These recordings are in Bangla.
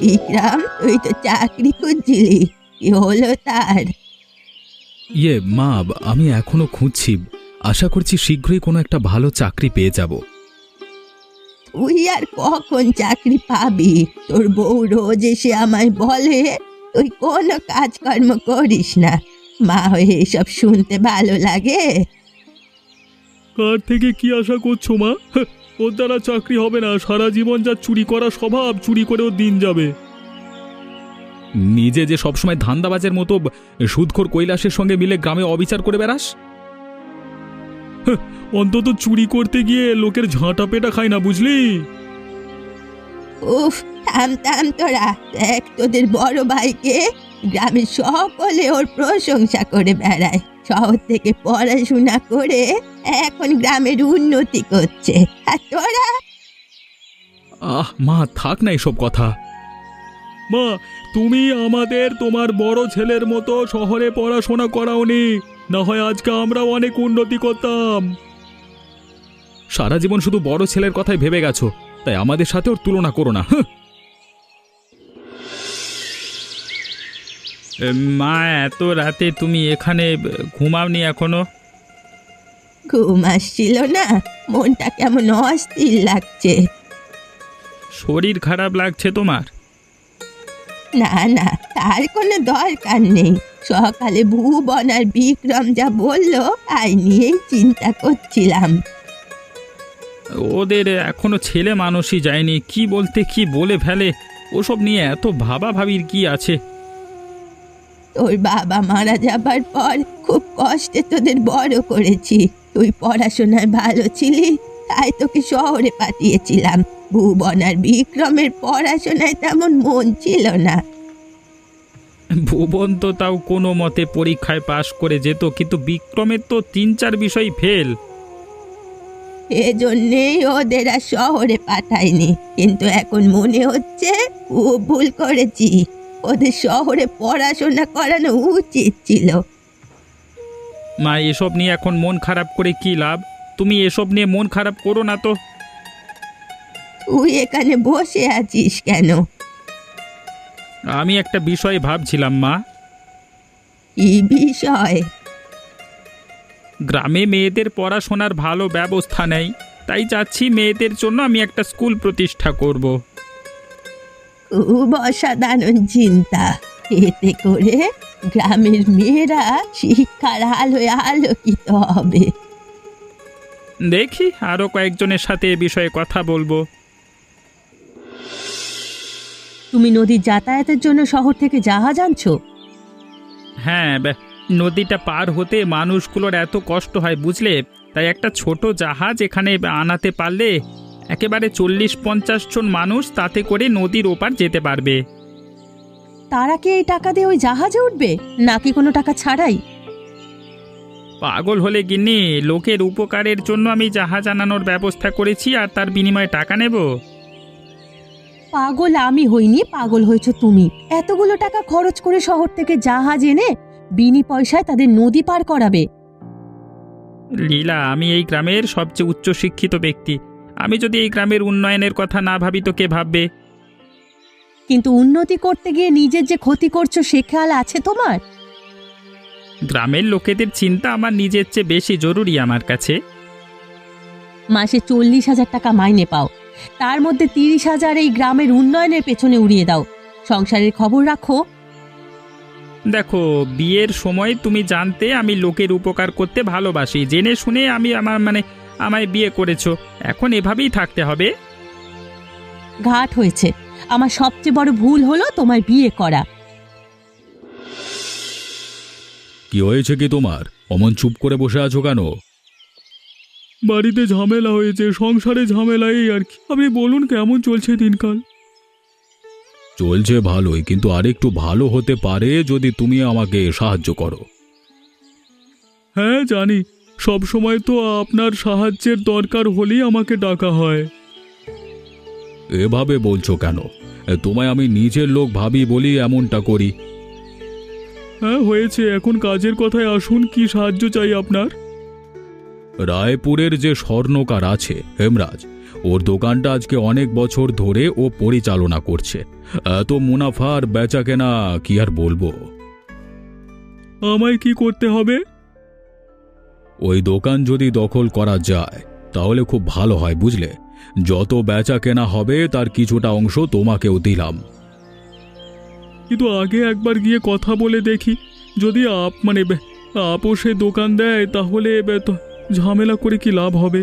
বিক্রম, তুই তো চাকরি খুঁজছিলি, কি হলো তার? মা, আমি এখনো খুঁজছি। আশা করছি শীঘ্রই কোনো একটা ভালো চাকরি পেয়ে যাব। তুই আর কখন চাকরি পাবি? তোর বউ রোজ এসে আমায় বলে তুই কোনো কাজকর্ম করিস না। মা হয়ে এসব শুনতে ভালো লাগে? কার থেকে কি আশা করছো মা? ওর দ্বারা চাকরি হবে না। সারা জীবন যা চুরি করা স্বভাব, চুরি করেও দিন যাবে। নিজে যে সবসময় ধান্দাবাজের মতো সুদখোর কৈলাসের সঙ্গে মিলে গ্রামে অবিচার করে বেড়াস। অন্তত চুরি করতে গিয়ে লোকের ঝাঁটা পেটা খাই না, বুঝলি? উফ, থাম থাম তোরা। দেখ তোদের বড় ভাইকে, গ্রামের সকলে ওর প্রশংসা করে বেড়ায়। শহর থেকে পড়াশোনা করে এখন গ্রামের উন্নতি করছে, আর তোরা? মা, থাক না এসব কথা। মা, তুমি আমাদের তোমার বড় ছেলের মতো শহরে পড়াশোনা করাওনি, না হয় আজকে আমরা অনেক উন্নতি করতাম। সারা জীবন শুধু বড় ছেলের কথাই ভেবে গেছো, তাই আমাদের সাথে ওর তুলনা করো না। মা, এত রাতে তুমি এখানে ঘুমাওনি এখনো? ঘুম আসছিল না, মনটা কেমন অস্থির লাগছে। শরীর খারাপ লাগছে তোমার? না না, তার কোনো দরকার নেই। সকালে ভুবন আর বিক্রম যা বললো তাই নিয়েই চিন্তা করছিলাম। ওদের এখনো ছেলে মানুষই যায়নি, কি বলতে কি বলে ফেলে। ওসব নিয়ে এত ভাবাভাবির কি আছে? তোর বাবা মারা যাবার পর খুব কষ্টে তোদের বড় করেছি। তুই পড়াশোনায় ভালো ছিলি, তাই তোকে শহরে পাঠিয়েছিলাম। ভুবন আর বিক্রমের পড়াশোনায় তেমন মন ছিল না। ভুবন তো তাও কোনো মতে পরীক্ষায় পাশ করে যেত, কিন্তু বিক্রমের তো 3-4 বিষয় ফেল। এজন্যেই ওদের আর শহরে পাঠাইনি, কিন্তু এখন মনে হচ্ছে খুব ভুল করেছি। ওদের শহরে পড়াশোনা করানো উচিত ছিল। মা, এসব নিয়ে এখন মন খারাপ করে কি লাভ? তুমি এসব নিয়ে মন খারাপ করো না তো। তুই এখানে বসে আছিস কেন? আমি একটা বিষয় ভাবছিলাম মা। কি বিষয়? গ্রামে মেয়েদের পড়াশোনার ভালো ব্যবস্থা নেই, তাই চাচ্ছি মেয়েদের জন্য আমি একটা স্কুল প্রতিষ্ঠা করব। খুব অসাধারণ চিন্তা। এতে করে গ্রামের মেয়েরা শিক্ষার আলোয় আলোকিত হবে। দেখি আরো কয়েকজনের সাথে এ বিষয়ে কথা বলবো। তুমি নদীর যাতায়াতের জন্য শহর থেকে জাহাজ আনছো? হ্যাঁ, নদীটা পার হতে মানুষগুলোর এত কষ্ট হয় বুঝলে, তাই একটা ছোট জাহাজ এখানে আনাতে পারলে একেবারে 40-50 জন মানুষ তাতে করে নদীর ওপার যেতে পারবে। তারা কি এই টাকা দিয়ে ওই জাহাজে উঠবে, নাকি কোনো টাকা ছাড়াই? পাগল হলে গিন্নি, লোকের উপকারের জন্য আমি জাহাজ আনানোর ব্যবস্থা করেছি, আর তার বিনিময়ে টাকা নেব। পাগল আমি হইনি, পাগল হয়েছ তুমি। এতগুলো টাকা খরচ করে শহর থেকে জাহাজ এনে বিনি পয়সায় তাদের নদী পার করাবে। লীলা, আমি এই গ্রামের সবচেয়ে উচ্চ শিক্ষিত ব্যক্তি। আমি যদি এই গ্রামের উন্নয়নের কথা না ভাবি তো কে ভাববে? কিন্তু উন্নতি করতে গিয়ে নিজের যে ক্ষতি করছো সে খেয়াল আছে তোমার? গ্রামের লোকেদের চিন্তা আমার নিজের চেয়ে বেশি জরুরি আমার কাছে। মাসে 40,000 টাকা মাইনে পাও, তার মধ্যে 30,000 এই গ্রামের উন্নয়নের পেছনে উড়িয়ে দাও। সংসারের খবর রাখো। দেখো, বিয়ের সময় তুমি জানতে আমি লোকের উপকার করতে ভালোবাসি, জেনে শুনে আমি আমায় বিয়ে করেছো। এখন এভাবেই থাকতে হবে? ঘাট হয়েছে। আমার সবচেয়ে বড় ভুল হলো তোমার বিয়ে করা। কি হয়েছে কি তোমার? অমন চুপ করে বসে আছো কেন? বাড়িতে ঝামেলা হয়েছে, সংসারে ঝামেলা, এই আর কি। আপনি বলুন কেমন চলছে দিনকাল? চলছে ভালোই, কিন্তু আরেকটু ভালো হতে পারে যদি তুমি আমাকে সাহায্য করো। হ্যাঁ জানি, সব সময় তো আপনার সাহায্যের দরকার হলেই আমাকে ডাকা হয়। এভাবে বলছো কেন? তোমায় আমি নিজের লোক ভাবি বলি এমনটা করি। হ্যাঁ হয়েছে, এখন কাজের কথায় আসুন, কি সাহায্য চাই আপনার? রায়পুরের যে স্বর্ণকার আছে হেমরাজ, ওর দোকানটা আজকে অনেক বছর ধরে ও পরিচালনা করছে। এত মুনাফা আর বেচা কেনা কি আর বলবো। আমায় কি করতে হবে? ওই দোকান যদি দখল করা যায় তাহলে খুব ভালো হয়, বুঝলে? যত বেচা কেনা হবে তার কিছুটা অংশ তোমাকেও দিলাম। কিন্তু আগে একবার গিয়ে কথা বলে দেখি, যদি আপোষে দোকান দেয় তাহলে ঝামেলা করে কি লাভ হবে?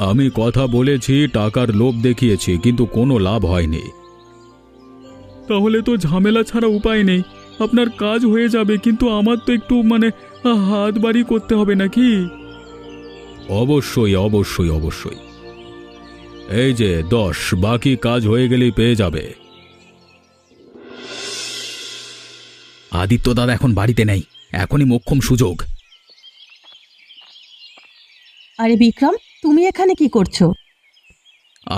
আমি কথা বলেছি, টাকার লোভ দেখিয়েছি, কিন্তু কোনো লাভ হয়নি। তাহলে তো ঝামেলা ছাড়া উপায় নেই। আপনার কাজ হয়ে যাবে, কিন্তু আমার তো একটু হাত বাড়ি করতে হবে নাকি? অবশ্যই অবশ্যই অবশ্যই। এই যে 10, বাকি কাজ হয়ে গেলেই পেয়ে যাবে। আদিত্য দাদা এখন বাড়িতে নেই, এখনই মোক্ষম সুযোগ। আরে বিক্রম, তুমি এখানে কি করছো?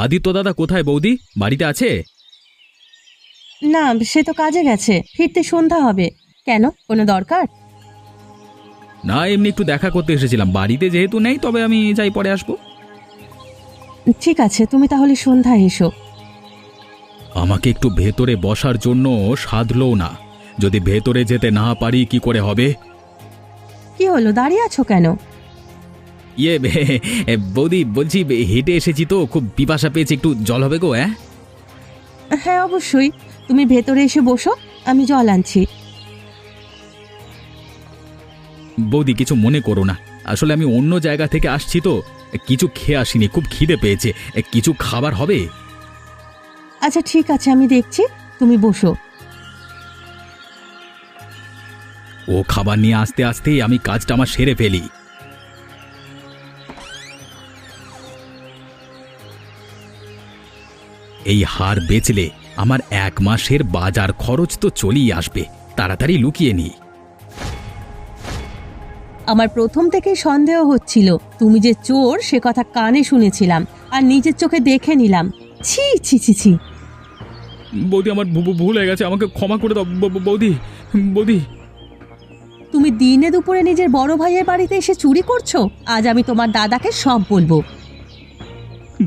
আদিত্য দাদা কোথায় বৌদি? বাড়িতে আছে? না, সে তো কাজে গেছে, ফিরতে সন্ধ্যা হবে। কেন, কোনো দরকার? না, এমনি একটু দেখা করতে এসেছিলাম। বাড়িতে যেহেতু নেই, তবে আমি যাই, পরে আসবো। ঠিক আছে, তুমি তাহলে সন্ধ্যায় এসো। আমাকে একটু ভেতরে বসার জন্য সাধলও না। যদি ভেতরে যেতে না পারি কি করে হবে? কি হলো, দাঁড়িয়ে আছো কেন? বৌদি, বলছি হেঁটে এসেছি তো, খুব পিপাসা পেয়েছে, একটু জল হবে গো? হ্যাঁ অবশ্যই, তুমি ভেতরে এসে বসো, আমি জল আনছি। বৌদি, কিছু মনে করো না, আসলে আমি অন্য জায়গা থেকে আসছি তো, কিছু খেয়ে আসিনি, খুব খিদে পেয়েছে। কিছু খাবার হবে? আচ্ছা ঠিক আছে, আমি দেখছি, তুমি বসো। ও খাবার নিয়ে আসতে আসতেই আমি কাজটা আমার সেরে ফেলি। এই হার বেচলে আমার 1 মাসের বাজার খরচ তো চলেই আসবে। তাড়াতাড়ি লুকিয়ে নি। আমার প্রথম থেকেই সন্দেহ হচ্ছিল, তুমি যে চোর সে কথা কানে শুনেছিলাম আর নিজের চোখে দেখে নিলাম। ছি ছি ছি ছি। বৌদি, আমার ভুল হয়ে গেছে, আমাকে ক্ষমা করে দাও বৌদি। বৌদি, তুমি দিনে দুপুরে নিজের বড় ভাইয়ের বাড়িতে এসে চুরি করছো? আজ আমি তোমার দাদাকে সব বলবো।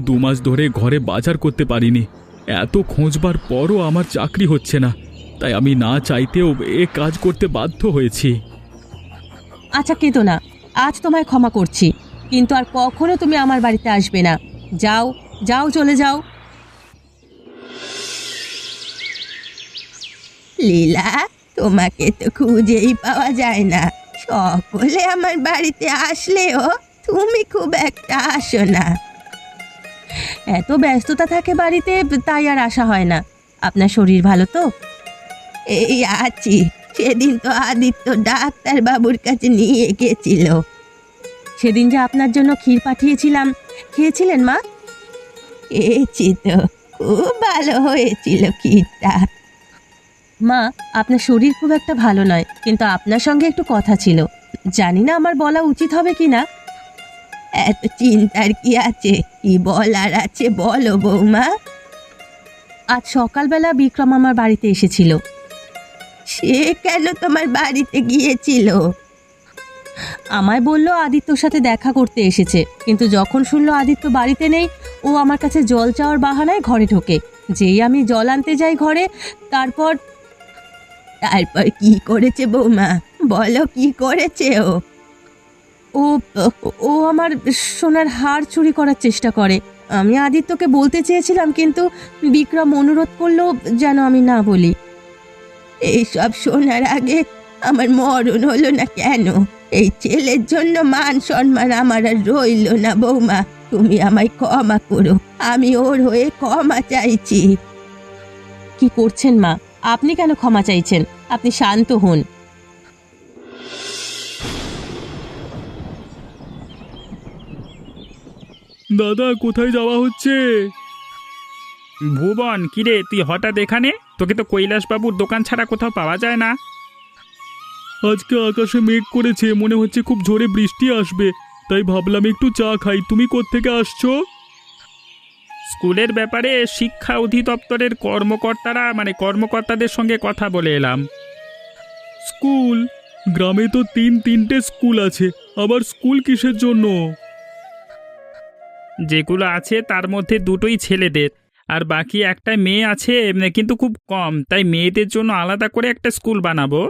2 মাস ধরে ঘরে বাজার করতে পারিনি, এত খোঁজবার পরও আমার চাকরি হচ্ছে না, তাই আমি না চাইতেও এ কাজ করতে বাধ্য হয়েছি। আচ্ছা কেঁদো না, আজ তোমায় ক্ষমা করছি, কিন্তু আর কখনো তুমি আমার বাড়িতে আসবে না। যাও যাও, চলে যাও। লীলা, তোমাকে তো খুঁজেই পাওয়া যায় না। সকলে আমার বাড়িতে আসলেও তুমি খুব একটা আসো না। এত ব্যস্ততা থাকে বাড়িতে, তাই আর আসা হয় না। আপনার শরীর ভালো তো? এই আছি, সেদিন তো আদিত্য ডাক্তার বাবুর কাছে নিয়ে গেছিল। সেদিন যে আপনার জন্য ক্ষীর পাঠিয়েছিলাম, খেয়েছিলেন মা? খেয়েছি তো, খুব ভালো হয়েছিল ক্ষীরটা। মা, আপনার শরীর খুব একটা ভালো নয়, কিন্তু আপনার সঙ্গে একটু কথা ছিল। জানি না আমার বলা উচিত হবে কিনা। এত চিন্তার কি আছে? কি বলার আছে বলো বৌমা। আজ সকালবেলা বিক্রম আমার বাড়িতে এসেছিল। সে কেন তোমার বাড়িতে গিয়েছিল? আমায় বলল আদিত্যর সাথে দেখা করতে এসেছে, কিন্তু যখন শুনলো আদিত্য বাড়িতে নেই, ও আমার কাছে জল চাওয়ার বাহানায় ঘরে ঢোকে। যেই আমি জল আনতে যাই ঘরে, তারপর কি করেছে বৌমা? বলো, কি করেছে ও? ও ও আমার সোনার হার চুরি করার চেষ্টা করে। আমি আদিত্যকে বলতে চেয়েছিলাম, কিন্তু বিক্রম অনুরোধ করলো যেন আমি না বলি। এইসব শোনার আগে আমার মরণ হলো না কেন? এই ছেলের জন্য মান সম্মান আমার আর রইল না বৌমা। তুমি আমায় ক্ষমা করো, আমি ওর হয়ে ক্ষমা চাইছি। কি করছেন মা? আপনি কেন ক্ষমা চাইছেন? আপনি শান্ত হন। দাদা, কোথায় যাওয়া হচ্ছে? ভুবন, কিরে তুই হঠাৎ এখানে? তোকে তো কৈলাসবাবুর দোকান ছাড়া কোথাও পাওয়া যায় না। আজকে আকাশে মেঘ করেছে, মনে হচ্ছে খুব জোরে বৃষ্টি আসবে, তাই ভাবলাম একটু চা খাই। তুমি কোত্থেকে আসছো? স্কুলের ব্যাপারে শিক্ষা অধিদপ্তরের কর্মকর্তাদের সঙ্গে কথা বলে এলাম। স্কুল? গ্রামে তো 3-3টে স্কুল আছে, আবার স্কুল কিসের জন্য? যেগুলো আছে তার মধ্যে দুটোই ছেলেদের, আর বাকি একটা মেয়ে আছে, কিন্তু খুব কম, তাই মেয়েদের জন্য আলাদা করে একটা স্কুল বানাবো।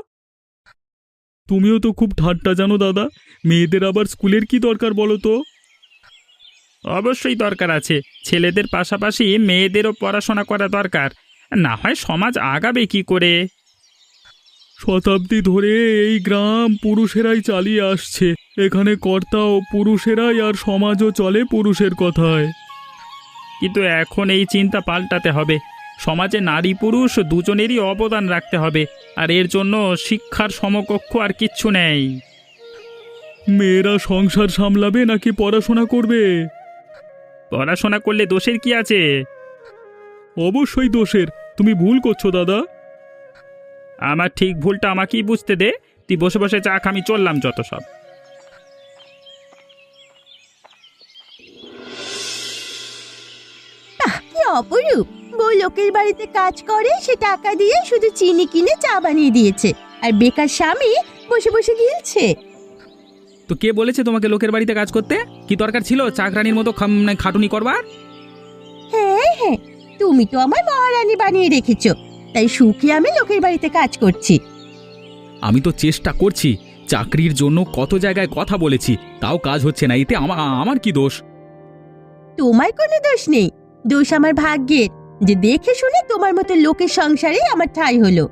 তুমিও তো খুব ঠাট্টা জানো দাদা, মেয়েদের আবার স্কুলের কি দরকার বলো তো? অবশ্যই দরকার আছে, ছেলেদের পাশাপাশি মেয়েদেরও পড়াশোনা করা দরকার, না হয় সমাজ আগাবে কি করে। শতাব্দী ধরে এই গ্রাম পুরুষেরাই চালিয়ে আসছে, এখানে কর্তাও পুরুষেরাই, আর সমাজও চলে পুরুষের কথায়। কিন্তু এখন এই চিন্তা পাল্টাতে হবে, সমাজে নারী পুরুষ দুজনেরই অবদান রাখতে হবে, আর এর জন্য শিক্ষার সমকক্ষ আর কিচ্ছু নেই। মেয়েরা সংসার সামলাবে নাকি পড়াশোনা করবে? পড়াশোনা করলে দোষের কি আছে? অবশ্যই দোষের, তুমি ভুল করছো দাদা। আমার ঠিক ভুলটা আমাকেই বুঝতে দে, তুই বসে বসে চা খা, আমি চললাম যত সব। কি অপরূপ! বউ লোকের বাড়িতে কাজ করে, সে টাকা দিয়ে শুধু চিনি কিনে চা বানিয়ে দিয়েছে, আর বেকার স্বামী বসে বসে গিলছে। তো কে বলেছে তোমাকে লোকের বাড়িতে কাজ করতে? কি দরকার ছিল চাকরানির মতো খাটুনি করবার? হ্যাঁ হ্যাঁ, তুমি তো আমার মহারানী বানিয়ে রেখেছো, তাই সুখে আমি লোকের বাড়িতে কাজ করছি। আমি তো চেষ্টা করছি, চাকরির জন্য কত জায়গায় কথা বলেছি, তাও কাজ হচ্ছে না, এতে আমার কি দোষ? তোমার কোনো দোষ নেই, দোষ আমার ভাগ্যের, যে দেখে শুনে তোমার মতো লোকের সংসারে আমার ঠাঁই হলো।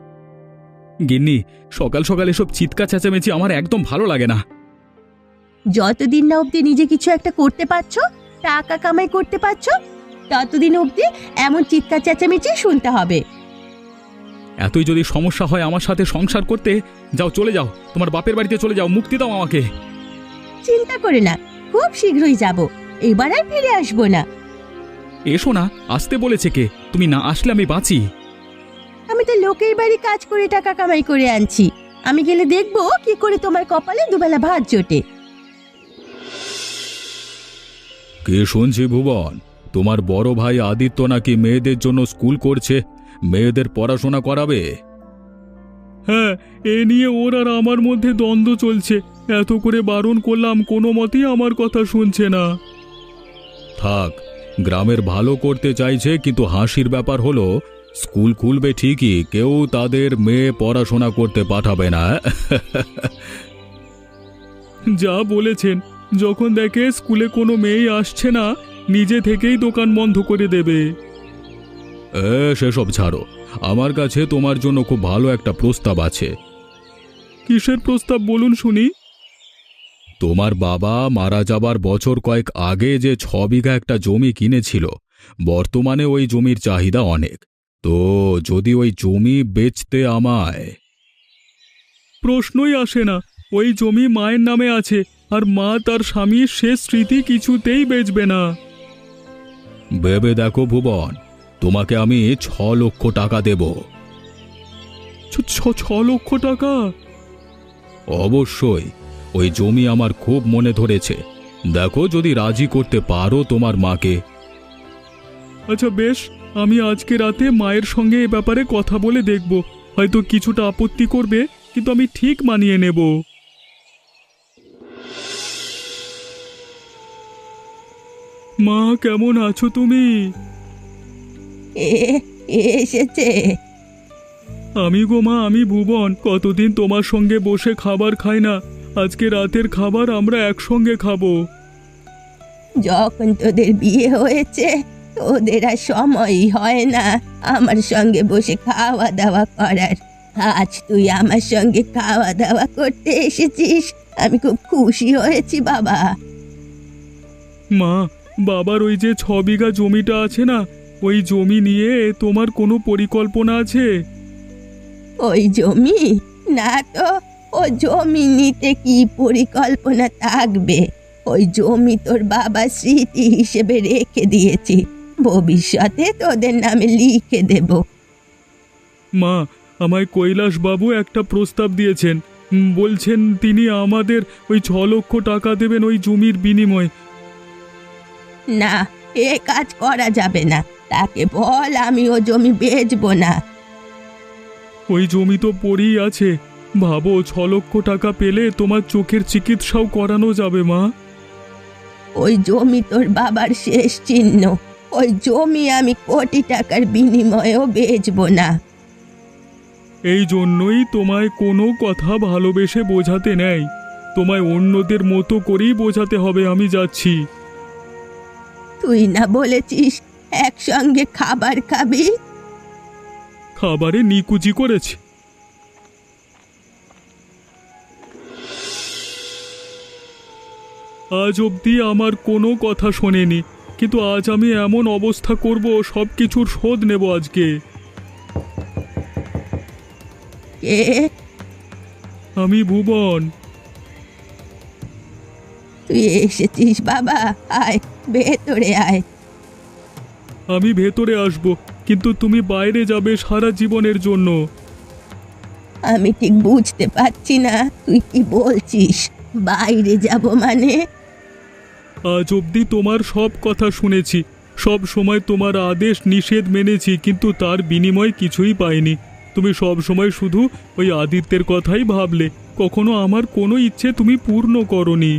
গিন্নি, সকাল সকাল এসব চিৎকার চেঁচামেচি আমার একদম ভালো লাগে না। যতদিন না অবধি নিজে কিছু একটা করতে পারছো, টাকা কামাই করতে পারছো, ততদিন অবধি এমন চিৎকার চেঁচামেচি শুনতে হবে। এতই যদি সমস্যা হয় আমার সাথে সংসার করতে, যাও, চলে যাও, তোমার বাপের বাড়িতে চলে যাও, মুক্তি দাও আমাকে। চিন্তা করে না, খুব শীঘ্রই যাব, এবার আর ফিরে আসবো না। এসো না, আসতে বলেছে কে? তুমি না আসলে আমি বাঁচি। আমি তো লোকের বাড়ি কাজ করে টাকা কামাই করে আনছি, আমি গেলে দেখবো কি করে তোমার কপালে দুবেলা ভাত জোটে। কে শুনছি ভুবন, তোমার বড় ভাই আদিত্য নাকি মেয়েদের জন্য স্কুল করছে, মেয়েদের পড়াশোনা করাবে? হ্যাঁ, এ নিয়ে ওর আর আমার মধ্যে দ্বন্দ্ব চলছে, এত করে বারণ করলাম, কোনো মতেই আমার কথা শুনছে না। থাক, গ্রামের ভালো করতে চাইছে, কিন্তু হাসির ব্যাপার হলো স্কুল খুলবে ঠিকই, কেউ তাদের মেয়ে পড়াশোনা করতে পাঠাবে না। যা বলেছেন, যখন দেখে স্কুলে কোনো মেয়ে আসছে না, নিজে থেকেই দোকান বন্ধ করে দেবে। সেসব ছাড়ো, আমার কাছে তোমার জন্য খুব ভালো একটা প্রস্তাব আছে। কিসের প্রস্তাব বলুন শুনি। তোমার বাবা মারা যাবার বছর কয়েক আগে যে 6 বিঘা একটা জমি কিনেছিল, বর্তমানে ওই জমির চাহিদা অনেক, তো যদি ওই জমি বেচতে আমায়। প্রশ্নই আসে না, ওই জমি মায়ের নামে আছে, আর মা তার স্বামীর শেষ স্মৃতি কিছুতেই বেচবে না। ভেবে দেখো ভুবন, তোমাকে আমি 6 লক্ষ টাকা দেব। 6 লক্ষ টাকা? অবশ্যই, ওই জমি আমার খুব মনে ধরেছে, দেখো যদি রাজি করতে পারো তোমার মাকে। আচ্ছা বেশ, আমি আজকে রাতে মায়ের সঙ্গে এ ব্যাপারে কথা বলে দেখব, হয়তো কিছুটা আপত্তি করবে, কিন্তু আমি ঠিক মানিয়ে নেব। মা, কেমন আছো তুমি? এসেছে? আমি গো মা, আমি ভুবন, কতদিন তোমার সঙ্গে বসে খাবার খাই না, আজকে রাতের খাবার আমরা একসঙ্গে খাবো। যখন তোদের বিয়ে হয়েছে, তোদের আর সময়ই হয় না আমার সঙ্গে বসে খাওয়া দাওয়া করার। আজ তুই আমার সঙ্গে খাওয়া দাওয়া করতে এসেছিস, আমি খুব খুশি হয়েছি বাবা। মা, বাবার ওই যে 6 বিঘা জমিটা আছে না, ওই জমি নিয়ে তোমার কোনো পরিকল্পনা আছে? ওই জমি? না তো, ও জমি নিতে কি পরিকল্পনা থাকবে, ওই জমি তোর বাবা স্মৃতি হিসেবে রেখে দিয়েছি, ভবিষ্যতে তোদের নামে লিখে দেব। মা, আমায় কৈলাস বাবু একটা প্রস্তাব দিয়েছেন, বলছেন তিনি আমাদের ওই 6 লক্ষ টাকা দেবেন ওই জমির বিনিময়ে। না, এ কাজ করা যাবে না, তাকে বল আমি ও জমি বেচবো না। ওই জমি তো পড়েই আছে, ভাবো 6 লক্ষ টাকা পেলে তোমার চোখের চিকিৎসাও করানো যাবে মা। ওই জমি তোর বাবার শেষ চিহ্ন। ওই জমি আমি কোটি টাকার বিনিময়েও বেচবো না। এই জন্যই তোমায় কোনো কথা ভালোবেসে বোঝাতে নেই, তোমায় অন্যদের মতো করেই বোঝাতে হবে। আমি যাচ্ছি। তুই না বলেছিস একসঙ্গে খাবার খাবি? খাবারে নিকুচি করেছে। আজ অবধি আমার কোনো কথা শোনেনি, কিন্তু আজ আমি এমন অবস্থা করব, সব কিছুর শোধ নেব আজকে। কে? আমি ভুবন। তুই এসেছিস বাবা, আয় ভেতরে আয়। আমি ভেতরে আসব, কিন্তু তুমি বাইরে যাবে সারা জীবনের জন্য। আমি ঠিক বুঝতে পারছি না তুই কি বলছিস। বাইরে যাব মানে? আজ অবধি তোমার সব কথা শুনেছি, সব সময় তোমার আদেশ নিষেধ মেনেছি, কিন্তু তার বিনিময় কিছুই পাইনি। তুমি সব সময় শুধু ওই আদিত্যের কথাই ভাবলে, কখনো আমার কোনো ইচ্ছে তুমি পূর্ণ করনি।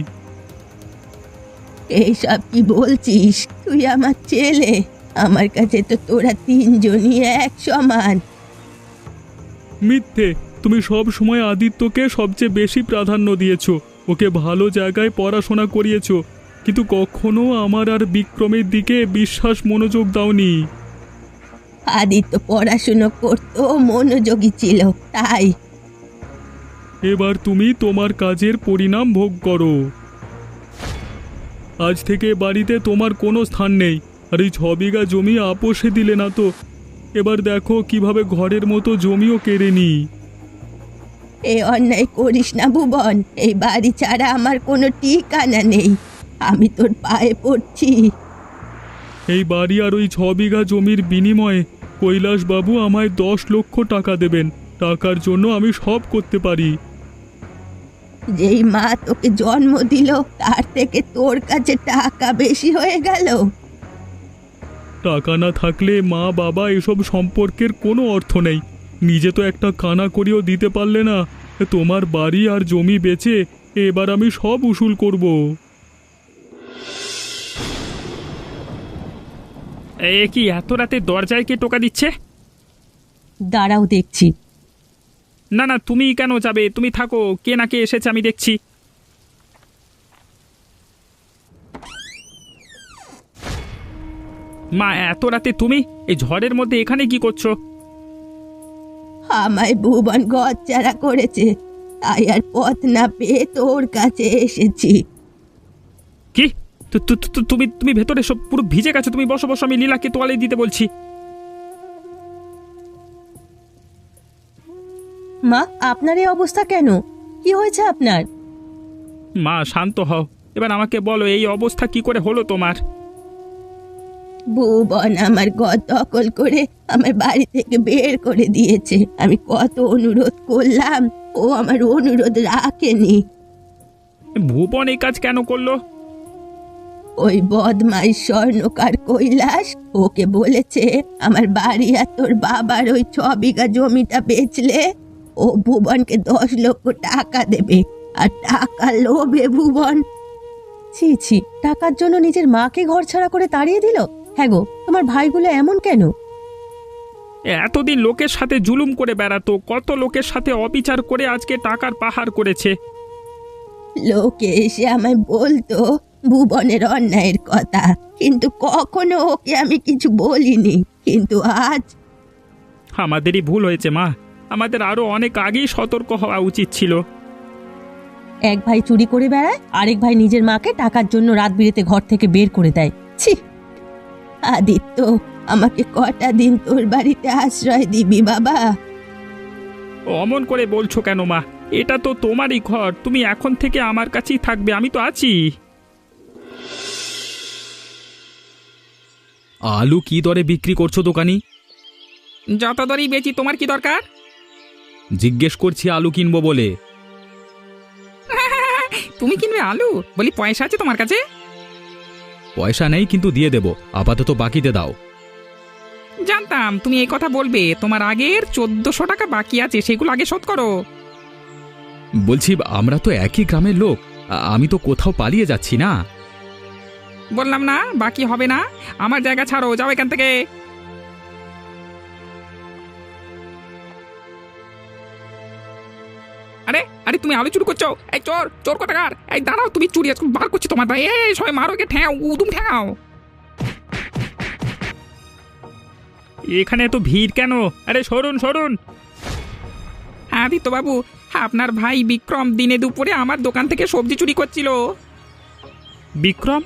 এইসব কি বলছিস? তুই আমার ছেলে, আমার কাছে তো তোরা তিনজনই এক সমান। মিথ্যে। তুমি সব সময় আদিত্যকে সবচেয়ে বেশি প্রাধান্য দিয়েছো, ওকে ভালো জায়গায় পড়াশোনা করিয়েছো, কিন্তু কখনো আমার আর বিক্রমের দিকে বিশ্বাস মনোযোগ দাওনি। আদিত্য পড়াশুনো করতো, মনোযোগী ছিল, তাই। এবার তুমি তোমার কাজের পরিণাম ভোগ করো। আজ থেকে বাড়িতে তোমার কোনো স্থান নেই। আর এই 6 বিঘা জমি আপোষে দিলে না তো? এবার দেখো কিভাবে ঘরের মতো জমিও কেড়ে নি। এ অন্যায় করিস না ভুবন, এই বাড়ি ছাড়া আমার কোনো ঠিকানা নেই। আমি তোর পায়ে পড়ছি। এই বাড়ি আর ওই 6 বিঘা জমির বিনিময়ে কৈলাসবাবু আমায় 10 লক্ষ টাকা দেবেন। টাকার জন্য আমি সব করতে পারি। যেই মা তোকে জন্ম দিল তার থেকে তোর কাছে টাকা বেশি হয়ে গেল। টাকা না থাকলে মা বাবা এসব সম্পর্কের কোনো অর্থ নেই। নিজে তো একটা কানা করিও দিতে পারলে না। তোমার বাড়ি আর জমি বেচে এবার আমি সব উসুল করব। এ কি এত রাতে দরজায় কে টোকা দিচ্ছে? দাঁড়াও দেখছি। না না, তুমি কেন যাবে? তুমি থাকো, কে না কে এসেছে আমি দেখছি। মা, এত রাতে তুমি এই ঝড়ের মধ্যে এখানে কি করছো? আমায় ভুবন গচ্চারা করেছে, তাই আর পথ না পেয়ে তোর কাছে এসেছি। কি? তুমি তুমি ভেতরে সব পুরো ভিজে গেছো। তুমি বসো বসো, আমি লীলাকে তোয়ালে দিতে বলছি। মা, আপনার এই অবস্থা কেন? কি হয়েছে আপনার? মা শান্ত হও, এবার আমাকে বলো এই অবস্থা কি করে হলো তোমার? ভুবন আমার ঘর দখল করে আমার বাড়ি থেকে বের করে দিয়েছে। আমি কত অনুরোধ করলাম, ও আমার অনুরোধ রাখেনি। ভুবন এই কাজ কেন করলো? ওই বদমাইশ স্বর্ণকার কৈলাস ওকে বলেছে আমার বাড়ি আর তোর বাবার ওই 6 বিঘা জমিটা বেচলে ও ভুবনকে 10 লক্ষ টাকা দেবে। আর টাকার লোভে ভুবন। ছি ছি, টাকার জন্য নিজের মাকে ঘর ছাড়া করে তাড়িয়ে দিল। হ্যাঁ গো, তোমার ভাইগুলো এমন কেন? এতদিন লোকের সাথে জুলুম করে বেড়াতো, কত লোকের সাথে অবিচার করে আজকে টাকার পাহাড় করেছে। লোকে এসে আমায় বলতো ভুবনের অন্যায়ের কথা, কিন্তু কখনো ওকে আমি কিছু বলিনি। কিন্তু আজ আমাদেরই ভুল হয়েছে মা, আমাদের আরো অনেক আগেই সতর্ক হওয়া উচিত ছিল। এক ভাই চুরি করে বেড়ায়, আরেক ভাই নিজের মাকে টাকার জন্য রাত বিরেতে ঘর থেকে বের করে দেয়। ছি! আদিত্য, আমাকে কটা দিন তোর বাড়িতে আশ্রয় দিবি বাবা? অমন করে বলছো কেন মা? এটা তো তোমারই ঘর, তুমি এখন থেকে আমার কাছেই থাকবে, আমি তো আছি। আলু কি দরে বিক্রি করছো দোকানি? যত দরই বেচি, তোমার কি দরকার? জিজ্ঞেস করছি আলু কিনবো বলে। তুমি কিনবে আলু? বলি পয়সা আছে তোমার কাছে? পয়সা নেই, কিন্তু দিয়ে দেব, আপাতত বাকিতে দাও। জানতাম তুমি এই কথা বলবে। তোমার আগের 1400 টাকা বাকি আছে, সেগুলো আগে শোধ করো। বলছি আমরা তো একই গ্রামের লোক, আমি তো কোথাও পালিয়ে যাচ্ছি না। বললাম না বাকি হবে না, আমার জায়গা ছাড়ো, যাও এখান থেকে। আরে আরে তুমি আলু চুরি করছো, এই চোর চোর কোথাকার, এই দাঁড়াও, তুমি চুরি আজকে বার করছি তোমার ভাই, এই সবাই মারো, কে ঠ্যাও উদুম ঠ্যাও। এখানে এত ভিড় কেন? আরে সরুন সরুন। আদিত্য বাবু, আপনার ভাই বিক্রম দিনে দুপুরে আমার দোকান থেকে সবজি চুরি করছিল। বিক্রম,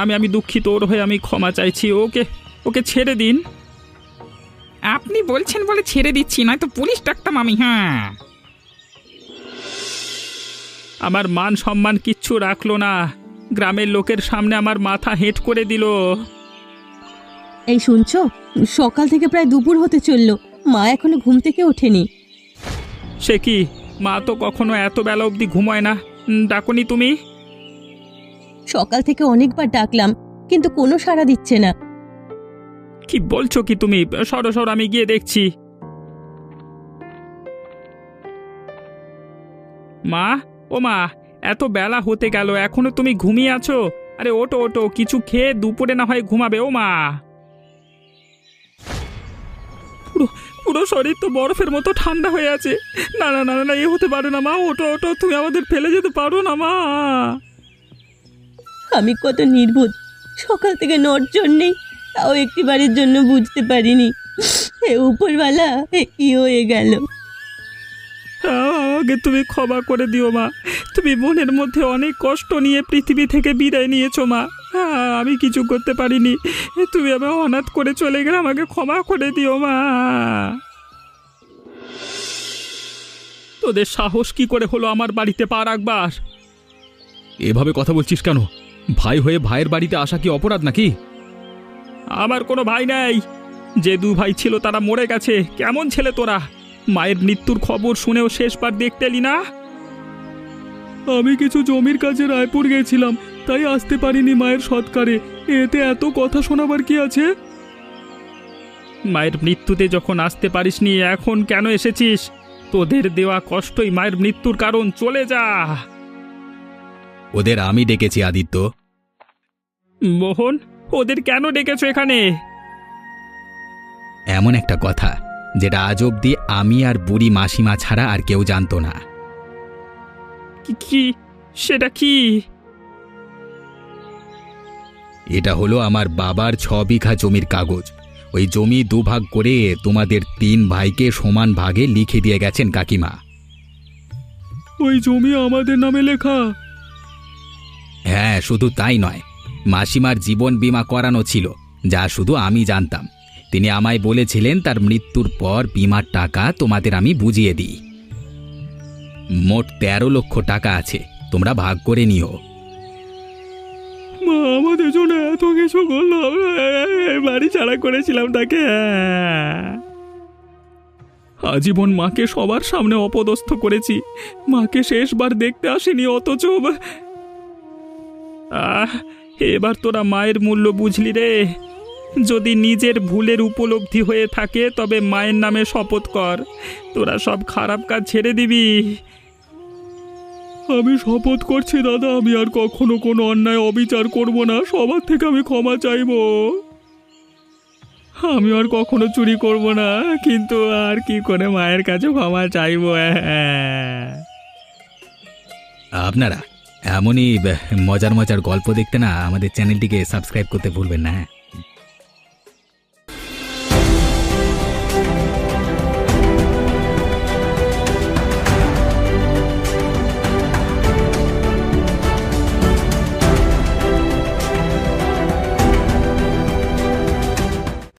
আমি আমি দুঃখিত, ওর হয়ে আমি ক্ষমা চাইছি। ওকে ওকে ছেড়ে দিন। আপনি বলছেন বলে ছেড়ে দিচ্ছি, নয়তো পুলিশ ডাকতাম আমি। হ্যাঁ, আমার মান সম্মান কিচ্ছু রাখলো না, গ্রামের লোকের সামনে আমার মাথা হেঁট করে দিল। এই শুনছো, সকাল থেকে প্রায় দুপুর হতে চললো, মা এখনো ঘুম থেকে ওঠেনি। সে কি, মা তো কখনো এত বেলা অবধি ঘুমায় না। ডাকনি তুমি? সকাল থেকে অনেকবার ডাকলাম, কিন্তু কোনো সাড়া দিচ্ছে না। কি বলছো কি তুমি? সরো সরো, আমি গিয়ে দেখছি। মা, ও মা, এত বেলা হতে গেল এখনো তুমি ঘুমিয়ে আছো? আরে ওটো ওটো, কিছু খেয়ে দুপুরে না হয় ঘুমাবে। ও মা, পুরো পুরো শরীর তো বরফের মতো ঠান্ডা হয়ে আছে। না না না না, এ হতে পারে না। মা ওটো ওটো, তুমি আমাদের ফেলে যেতে পারো না মা। আমি কত নির্বোধ, সকাল থেকে নড়চড় নেই, তাও একটিবারের জন্য বুঝতে পারিনি। হে উপরওয়ালা, এ কি হয়ে গেল? আমাকে তুমি ক্ষমা করে দিও মা। তুমি মনের মধ্যে অনেক কষ্ট নিয়ে পৃথিবী থেকে বিদায় নিয়েছো মা। আমি কিছু করতে পারিনি, তুমি আমাকে অনাথ করে চলে গেলে, আমাকে ক্ষমা করে দিও মা। তোদের সাহস কি করে হলো আমার বাড়িতে পা রাখবার? এভাবে কথা বলছিস কেন? ভাই হয়ে ভাইয়ের বাড়িতে আসা কি অপরাধ নাকি? আমার কোনো ভাই নাই, যে দু ভাই ছিল তারা মরে গেছে। কেমন ছেলে তোরা? মায়ের মৃত্যুর খবর শুনেও শেষবার দেখতে এলি না? আমি কিছু জমির কাজে রায়পুর গেছিলাম, তাই আসতে পারিনি মায়ের সৎকারে। এতে এত কথা শোনাবার কি আছে? মায়ের মৃত্যুতে যখন আসতে পারিসনি, এখন কেন এসেছিস? তোদের দেওয়া কষ্টই মায়ের মৃত্যুর কারণ। চলে যা। ওদের আমি ডেকেছি আদিত্য। মোহন, ওদের কেন ডেকেছো এখানে? এমন একটা কথা যেটা আজ অব্দি আমি আর বুড়ি মাসিমা ছাড়া আর কেউ জানতো না। কি? সেটা কি? এটা হলো আমার বাবার 6 বিঘা জমির কাগজ। ওই জমি দুভাগ করে তোমাদের 3 ভাইকে সমান ভাগে লিখে দিয়ে গেছেন কাকিমা। ওই জমি আমাদের নামে লেখা? হ্যাঁ, শুধু তাই নয়, মাসিমার জীবন বীমা করানো ছিল, যা শুধু আমি জানতাম। তিনি আমায় বলেছিলেন তার মৃত্যুর পর বীমার টাকা তোমাদের আমি বুঝিয়ে দিই। মোট 13 লক্ষ টাকা আছে, তোমরা ভাগ করে নিও। মা আমাদের জন্য এত কিছু করলো, বাড়ি ছাড়া করেছিলাম তাকে। আজীবন মাকে সবার সামনে অপদস্থ করেছি, মাকে শেষবার দেখতে আসেনি, অথচ এবার তোরা মায়ের মূল্য বুঝলি রে। যদি নিজের ভুলের উপলব্ধি হয়ে থাকে তবে মায়ের নামে শপথ কর, তোরা সব খারাপ কাজ ছেড়ে দিবি। আমি শপথ করছি দাদা, আমি আর কখনো কোনো অন্যায় অবিচার করব না। সবার থেকে আমি ক্ষমা চাইব। আমি আর কখনো চুরি করব না, কিন্তু আর কি করে মায়ের কাছে ক্ষমা চাইব। আপনারা এমনই মজার মজার গল্প দেখতে না আমাদের চ্যানেলটিকে সাবস্ক্রাইব করতে ভুলবেন না।